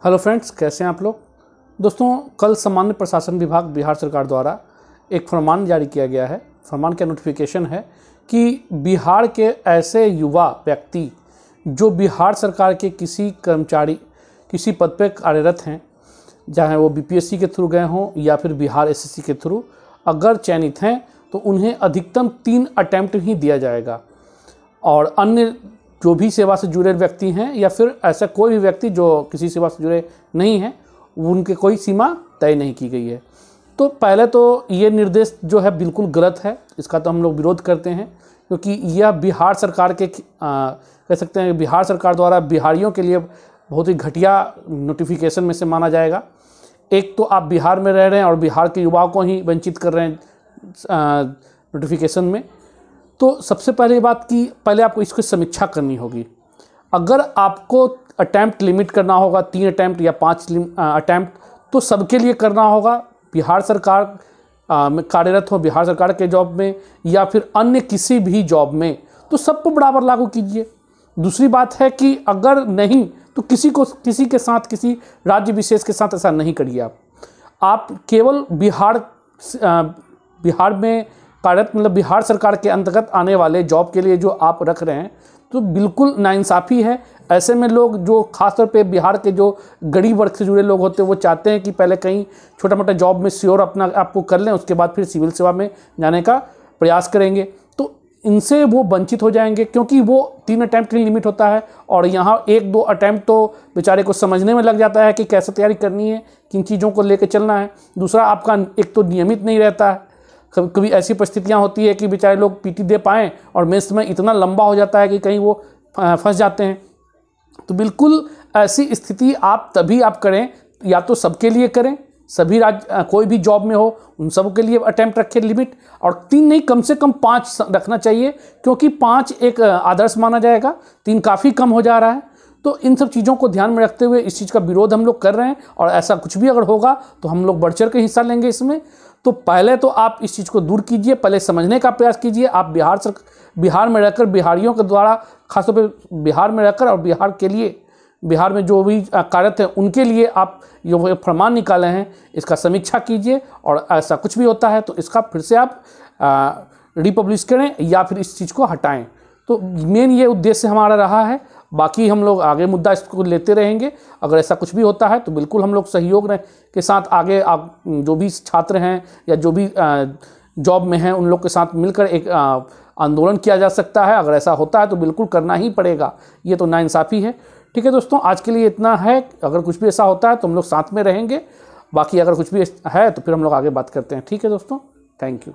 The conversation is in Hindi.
हेलो फ्रेंड्स, कैसे हैं आप लोग। दोस्तों, कल सामान्य प्रशासन विभाग बिहार सरकार द्वारा एक फरमान जारी किया गया है। फरमान का नोटिफिकेशन है कि बिहार के ऐसे युवा व्यक्ति जो बिहार सरकार के किसी कर्मचारी किसी पद पर कार्यरत हैं, चाहे वो बीपीएससी के थ्रू गए हों या फिर बिहार एसएससी के थ्रू, अगर चयनित हैं तो उन्हें अधिकतम 3 अटैम्प्ट ही दिया जाएगा। और अन्य जो भी सेवा से जुड़े व्यक्ति हैं या फिर ऐसा कोई भी व्यक्ति जो किसी सेवा से जुड़े नहीं हैं, उनके कोई सीमा तय नहीं की गई है। तो पहले तो ये निर्देश जो है बिल्कुल गलत है, इसका तो हम लोग विरोध करते हैं, क्योंकि यह बिहार सरकार के कह सकते हैं बिहार सरकार द्वारा बिहारियों के लिए बहुत ही घटिया नोटिफिकेशन में से माना जाएगा। एक तो आप बिहार में रह रहे हैं और बिहार के युवाओं को ही वंचित कर रहे हैं नोटिफिकेशन में। तो सबसे पहले बात कि पहले आपको इसकी समीक्षा करनी होगी। अगर आपको अटैम्प्ट लिमिट करना होगा 3 अटैम्प्ट या 5 अटैम्प्ट, तो सबके लिए करना होगा। बिहार सरकार में कार्यरत हो, बिहार सरकार के जॉब में या फिर अन्य किसी भी जॉब में, तो सबको बराबर लागू कीजिए। दूसरी बात है कि अगर नहीं तो किसी के साथ, किसी राज्य विशेष के साथ ऐसा नहीं करिए। आप केवल बिहार में कार्यरत मतलब बिहार सरकार के अंतर्गत आने वाले जॉब के लिए जो आप रख रहे हैं, तो बिल्कुल नाइंसाफ़ी है। ऐसे में लोग जो खासतौर पे बिहार के जो गरीब वर्ग से जुड़े लोग होते हैं, वो चाहते हैं कि पहले कहीं छोटा मोटा जॉब में श्योर अपना आपको कर लें, उसके बाद फिर सिविल सेवा में जाने का प्रयास करेंगे। तो इनसे वो वंचित हो जाएंगे, क्योंकि वो 3 अटैम्प्ट की लिमिट होता है और यहाँ 1-2 अटैम्प्ट तो बेचारे को समझने में लग जाता है कि कैसे तैयारी करनी है, किन चीज़ों को लेकर चलना है। दूसरा, आपका एक तो नियमित नहीं रहता है। कभी ऐसी परिस्थितियाँ होती है कि बेचारे लोग पीटी दे पाएँ और मेंस में इतना लंबा हो जाता है कि कहीं वो फंस जाते हैं। तो बिल्कुल ऐसी स्थिति आप तभी आप करें, या तो सबके लिए करें, सभी राज्य कोई भी जॉब में हो उन सब के लिए अटैम्प्ट रखें लिमिट, और 3 नहीं कम से कम 5 रखना चाहिए, क्योंकि 5 एक आदर्श माना जाएगा, 3 काफ़ी कम हो जा रहा है। तो इन सब चीज़ों को ध्यान में रखते हुए इस चीज़ का विरोध हम लोग कर रहे हैं, और ऐसा कुछ भी अगर होगा तो हम लोग बढ़ चढ़ के हिस्सा लेंगे इसमें। तो पहले तो आप इस चीज़ को दूर कीजिए, पहले समझने का प्रयास कीजिए। आप बिहार में रहकर बिहारियों के द्वारा, खासतौर पे बिहार में रहकर और बिहार के लिए, बिहार में जो भी कार्यरत हैं उनके लिए आप ये फरमान निकाले हैं, इसका समीक्षा कीजिए। और ऐसा कुछ भी होता है तो इसका फिर से आप रिपब्लिश करें या फिर इस चीज़ को हटाएं। तो मेन ये उद्देश्य हमारा रहा है। बाकी हम लोग आगे मुद्दा इसको लेते रहेंगे। अगर ऐसा कुछ भी होता है तो बिल्कुल हम लोग सहयोग के साथ आगे आप जो भी छात्र हैं या जो भी जॉब में हैं उन लोग के साथ मिलकर एक आंदोलन किया जा सकता है। अगर ऐसा होता है तो बिल्कुल करना ही पड़ेगा, ये तो नाइंसाफ़ी है। ठीक है दोस्तों, आज के लिए इतना है। अगर कुछ भी ऐसा होता है तो हम लोग साथ में रहेंगे। बाकी अगर कुछ भी है तो फिर हम लोग आगे बात करते हैं। ठीक है दोस्तों, थैंक यू।